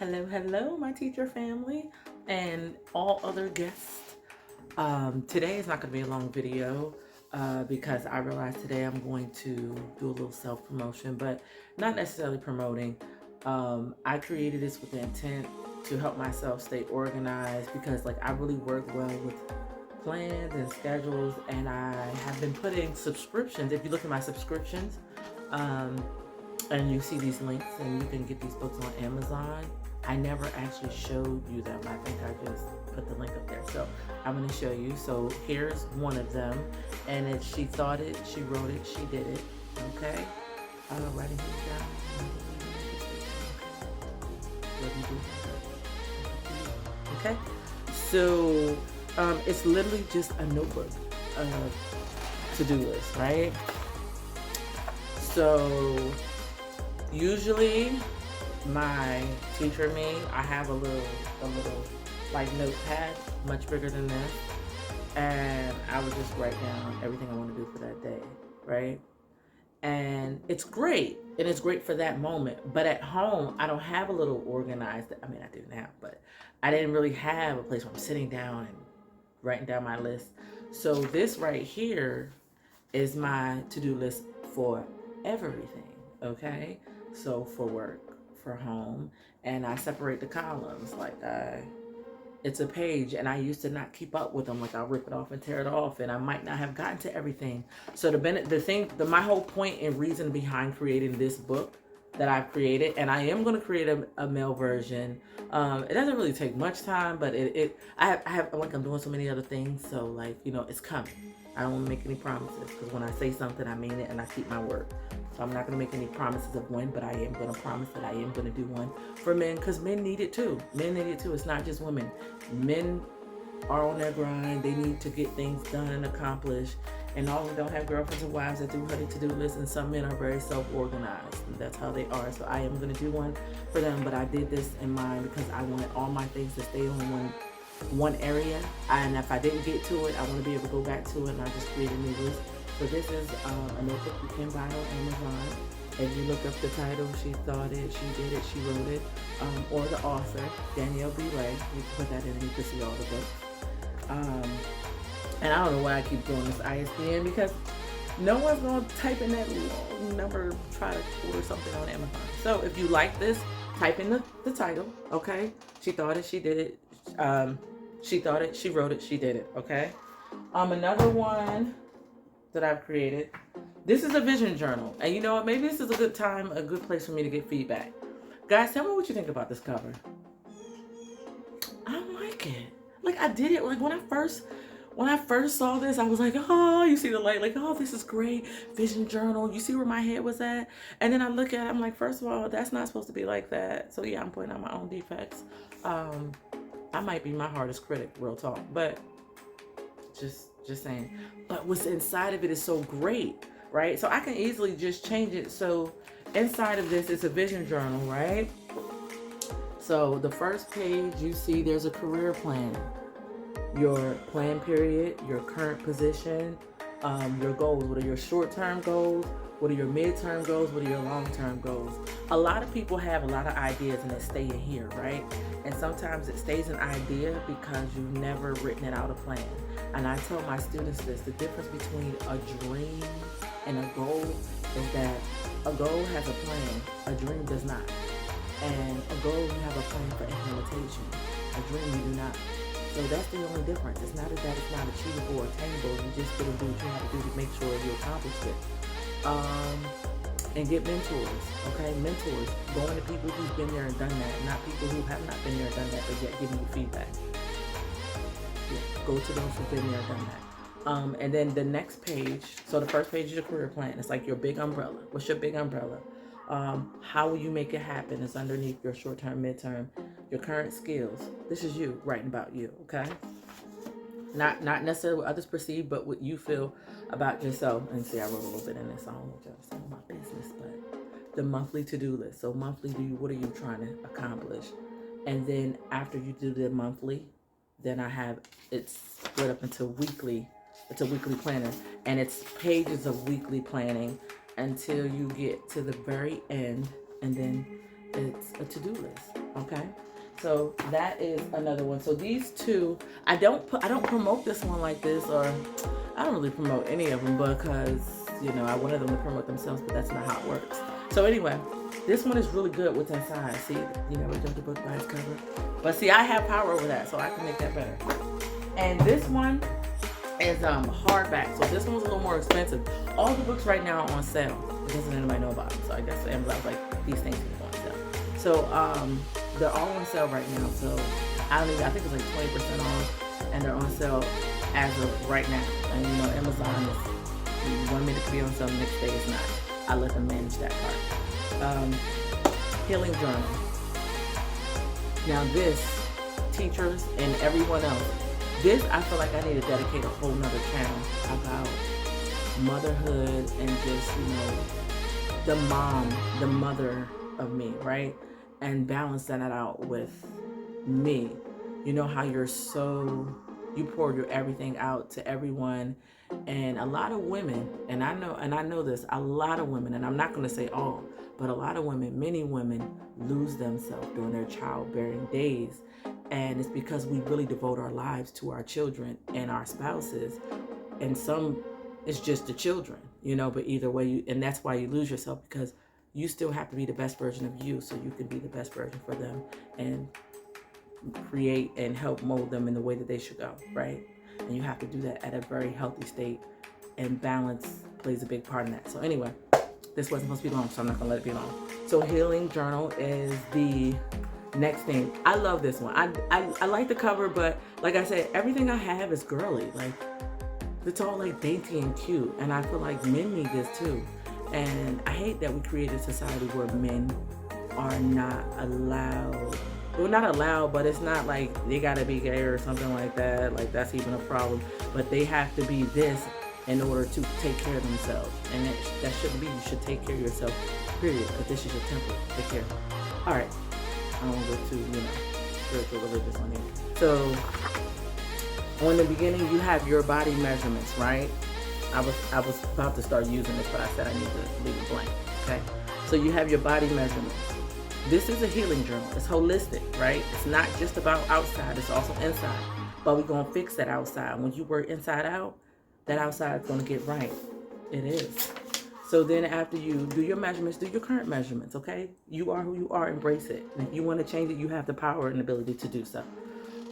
Hello, my teacher family and all other guests. Today is not going to be a long video because I realized today I'm going to do a little self promotion, but not necessarily promoting. I created this with the intent to help myself stay organized because, like, I really work well with plans and schedules, and I have been putting subscriptions. If you look at my subscriptions, um, and you see these links and you can get these books on Amazon. I never actually showed you them. I think I just put the link up there. So I'm going to show you. So here's one of them. And she thought it, she wrote it, she did it. Okay. Writing things down. Let me do that. Okay. So it's literally just a notebook to-do list, right? So usually my teacher and me, I have a little like notepad, much bigger than this, and I would just write down everything I want to do for that day, right? And it's great, and it's great for that moment. But at home, I don't have a little organized. I mean, I do now, but I didn't really have a place where I'm sitting down and writing down my list. So this right here is my to-do list for everything, okay? So for work, for home, and I separate the columns. Like it's a page, and I used to not keep up with them. Like I'll rip it off and tear it off, and I might not have gotten to everything. So my whole point and reason behind creating this book that I've created, and I am going to create a male version. It doesn't really take much time, but I have like I'm doing so many other things, so like it's coming. I don't want to make any promises because when I say something, I mean it and I keep my word. So I'm not going to make any promises of when, but I am going to promise that I am going to do one for men because men need it too. Men need it too. It's not just women. Men are on their grind. They need to get things done and accomplished. And all of them don't have girlfriends and wives that do her to-do lists. And some men are very self-organized. And that's how they are. So I am going to do one for them. But I did this in mind because I wanted all my things to stay on one area, and if I didn't get to it, I want to be able to go back to it, and I just create a new list. So this is a notebook you can buy on Amazon. If you look up the title, she thought it, she did it, she wrote it, or the author, Danielle B. Ray. You can put that in and you can see all the books. And I don't know why I keep doing this ISBN because no one's going to type in that long number, try to order something on Amazon. So if you like this, type in the title, okay? She thought it, she did it. She thought it, she wrote it, she did it, okay? Another one that I've created. This is a vision journal. And you know what? Maybe this is a good time, a good place for me to get feedback. Guys, tell me what you think about this cover. I don't like it. Like I did it, like when I first saw this, I was like, oh, you see the light, like, oh, this is great. Vision journal. You see where my head was at? And then I look at it, I'm like, first of all, that's not supposed to be like that. So yeah, I'm pointing out my own defects. I might be my hardest critic, real talk, but just saying. But what's inside of it is so great, right? So I can easily just change it. So inside of this is a vision journal, right? So the first page, you see there's a career plan, your plan period, your current position, your goals. What are your short-term goals? What are your mid-term goals? What are your long-term goals? A lot of people have a lot of ideas and they stay in here, right? And sometimes it stays an idea because you've never written it out a plan. And I tell my students this, the difference between a dream and a goal is that a goal has a plan, a dream does not. And a goal, you have a plan for implementation. A dream, you do not. So that's the only difference. It's not that it's not achievable or attainable. You just gotta do what you have to do to make sure you accomplish it. And get mentors, okay? Mentors. Going to people who've been there and done that, not people who have not been there and done that, but yet giving you feedback. Yeah, go to those who've been there and done that. And then the next page, so the first page is your career plan. It's like your big umbrella. What's your big umbrella? How will you make it happen? It's underneath your short-term, mid-term, your current skills. This is you writing about you, okay? Not necessarily what others perceive, but what you feel about yourself. And see, I wrote a little bit in this. I don't want y'all to see my business, but the monthly to-do list. So monthly, what are you trying to accomplish? And then after you do the monthly, then I have it split up into weekly. It's a weekly planner, and it's pages of weekly planning until you get to the very end, and then it's a to-do list. Okay. So that is another one. So these two, I don't promote this one like this, or I don't really promote any of them because, you know, I wanted them to promote themselves, but that's not how it works. So anyway, this one is really good what's inside. See, you never judge a book by its cover. But see, I have power over that, so I can make that better. And this one is hardback. So this one's a little more expensive. All the books right now are on sale. Doesn't anybody know about them? So I guess Amazon's like, these things are on sale. So they're all on sale right now. So I think it's like 20% off, and they're on sale as of right now. And you know, Amazon is 1 minute to be on sale, the next day is not. I let them manage that part. Healing Journal. Now this, teachers and everyone else, this I feel like I need to dedicate a whole nother channel about motherhood and just, you know, the mother of me, right? And balance that out with me. You know how you pour your everything out to everyone. And a lot of women, and I know this, a lot of women, and I'm not going to say all, but a lot of women, many women lose themselves during their childbearing days. And it's because we really devote our lives to our children and our spouses. And some, it's just the children, you know, but either way, and that's why you lose yourself, because you still have to be the best version of you so you can be the best version for them and create and help mold them in the way that they should go, right? And you have to do that at a very healthy state, and balance plays a big part in that. So anyway, this wasn't supposed to be long, so I'm not gonna let it be long. So Healing Journal is the next thing. I love this one. I like the cover, but like I said, everything I have is girly. Like, it's all like dainty and cute, and I feel like men need this too. And I hate that we created a society where men are not allowed. Well, not allowed, but it's not like they gotta be gay or something like that. Like, that's even a problem. But they have to be this in order to take care of themselves. And that shouldn't be. You should take care of yourself, period. But this is your temple. Take care. All right. I don't want to go too, you know, spiritual, religious on here. So, on the beginning, you have your body measurements, right? I was about to start using this, but I said I need to leave it blank, okay? So you have your body measurements. This is a healing journal. It's holistic, right? It's not just about outside, it's also inside. But we're going to fix that outside. When you work inside out, that outside is going to get right. It is. So then after you do your measurements, do your current measurements, okay? You are who you are, embrace it. And if you want to change it, you have the power and ability to do so.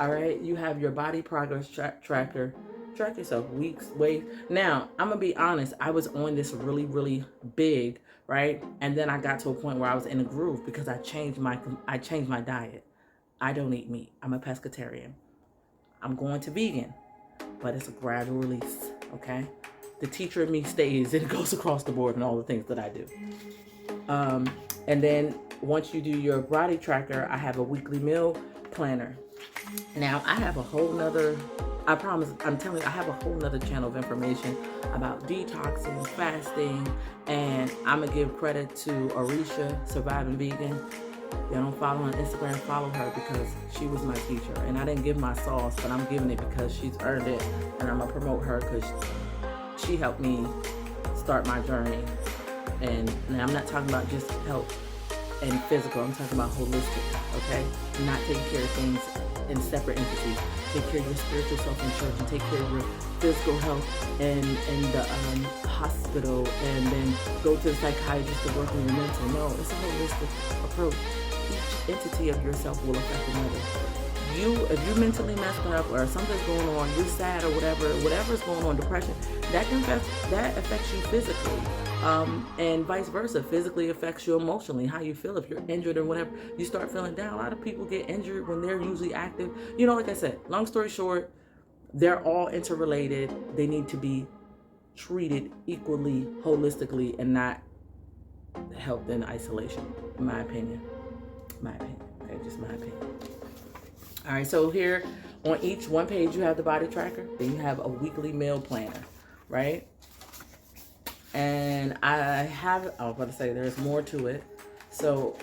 All right, you have your body progress tracker. Track yourself, weeks, weight. Now, I'm gonna be honest, I was on this really, really big, right? And then I got to a point where I was in a groove because I changed my diet. I don't eat meat. I'm a pescatarian. I'm going to vegan, but it's a gradual release, okay? The teacher in me stays and goes across the board in all the things that I do. And then once you do your body tracker, I have a weekly meal planner. Now, I have a whole nother, I promise, I'm telling you, I have a whole nother channel of information about detoxing, fasting, and I'm going to give credit to Arisha, Surviving Vegan. Y'all don't follow on Instagram, follow her because she was my teacher. And I didn't give my sauce, but I'm giving it because she's earned it. And I'm going to promote her because she helped me start my journey. And now I'm not talking about just health and physical, I'm talking about holistic, okay? Not taking care of things in separate entities. Take care of your spiritual self in church, and take care of your physical health in the hospital, and then go to the psychiatrist to work on your mental. No, it's a holistic approach. Each entity of yourself will affect another. If you're mentally messed up or something's going on, you're sad or whatever's going on, depression, that affects you physically. And vice versa. Physically affects you emotionally, how you feel. If you're injured or whatever, you start feeling down. A lot of people get injured when they're usually active. You know, like I said, long story short, they're all interrelated. They need to be treated equally, holistically, and not held in isolation, in my opinion. Okay, just my opinion. All right, so here on each one page, you have the body tracker. Then you have a weekly meal planner, right? And I was about to say there's more to it. So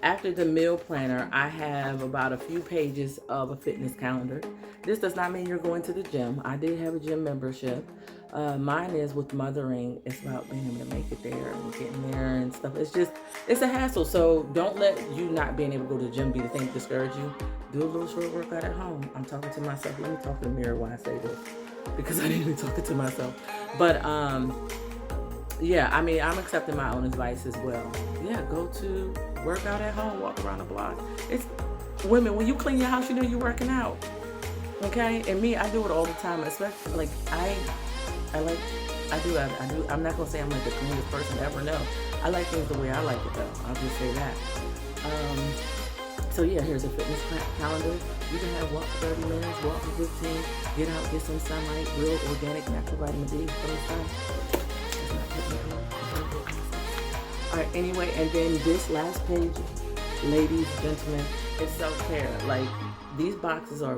after the meal planner, I have about a few pages of a fitness calendar. This does not mean you're going to the gym. I did have a gym membership. Mine is with mothering. It's about being able to make it there and getting there and stuff. It's a hassle. So don't let you not being able to go to the gym be the thing to discourage you. Do a little short workout at home. I'm talking to myself. Let me talk to the mirror while I say this, because I need to be talking to myself. But yeah, I mean, I'm accepting my own advice as well. Yeah, go to work out at home, walk around the block. It's women, when you clean your house, you know you're working out. Okay? And me, I do it all the time, especially like I do. I'm not gonna say I'm like the cleanest person ever. No, I like things the way I like it though. I'll just say that. So yeah, here's a fitness calendar. You can have walk for 30 minutes, walk for 15, get out, get some sunlight, real organic natural vitamin D from the sun. All right, anyway, and then this last page, ladies, gentlemen, is self-care. Like, these boxes are,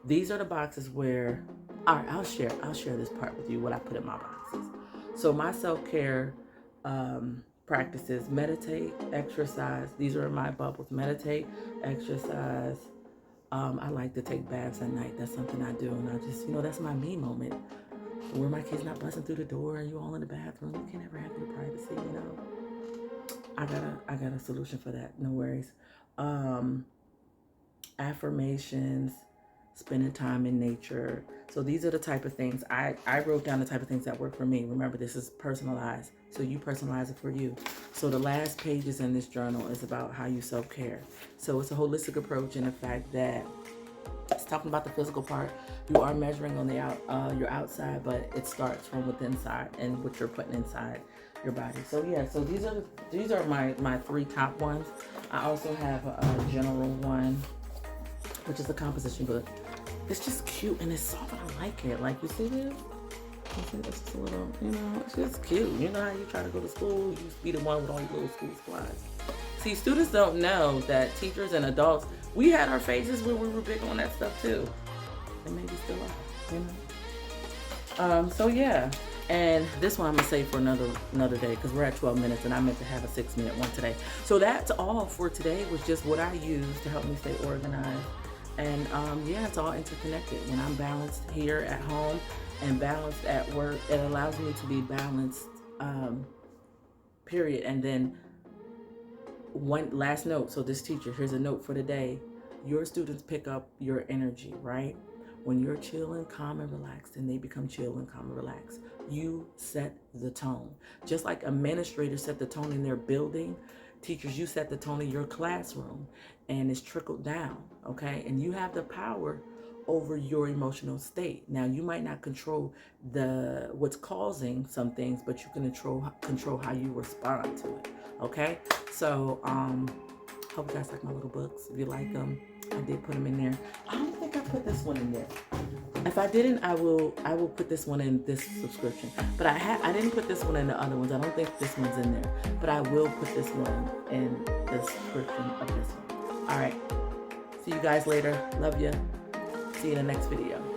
these are the boxes where, all right, I'll share this part with you, what I put in my boxes. So my self-care practices: meditate, exercise. These are my bubbles: meditate, exercise. I like to take baths at night. That's something I do, and I just, that's my me moment, where my kid's not busting through the door and you all in the bathroom. You can't ever have your privacy, I got a solution for that. No worries. Affirmations, spending time in nature. So these are the type of things I wrote down, the type of things that work for me. Remember, this is personalized, so you personalize it for you. So the last pages in this journal is about how you self-care. So it's a holistic approach in the fact that it's talking about the physical part. You are measuring on the your outside, but it starts from within inside and what you're putting inside your body. So yeah, so these are my 3 top ones. I also have a general one, which is a composition book. It's just cute and it's soft. I like it. Like, you see this? You see, it's just a little, it's just cute. You know how you try to go to school, you be the one with all your little school supplies. See, students don't know that teachers and adults, we had our phases where we were big on that stuff too. And maybe still are, So yeah. And this one I'm gonna save for another day, because we're at 12 minutes and I meant to have a 6-minute one today. So that's all for today. Was just what I use to help me stay organized. And yeah, it's all interconnected. When I'm balanced here at home and balanced at work, it allows me to be balanced, period. And then one last note. So this teacher, here's a note for the day. Your students pick up your energy, right? When you're chill and calm and relaxed, and they become chill and calm and relaxed, you set the tone. Just like administrators set the tone in their building, teachers, you set the tone in your classroom, and it's trickled down, okay? And you have the power over your emotional state. Now, you might not control what's causing some things, but you can control how you respond to it, okay? So, hope you guys like my little books. If you like them, I did put them in there. I don't think I put this one in there. If I didn't, I will put this one in this subscription. But I didn't put this one in the other ones. I don't think this one's in there. But I will put this one in the subscription of this one. All right. See you guys later. Love you. See you in the next video.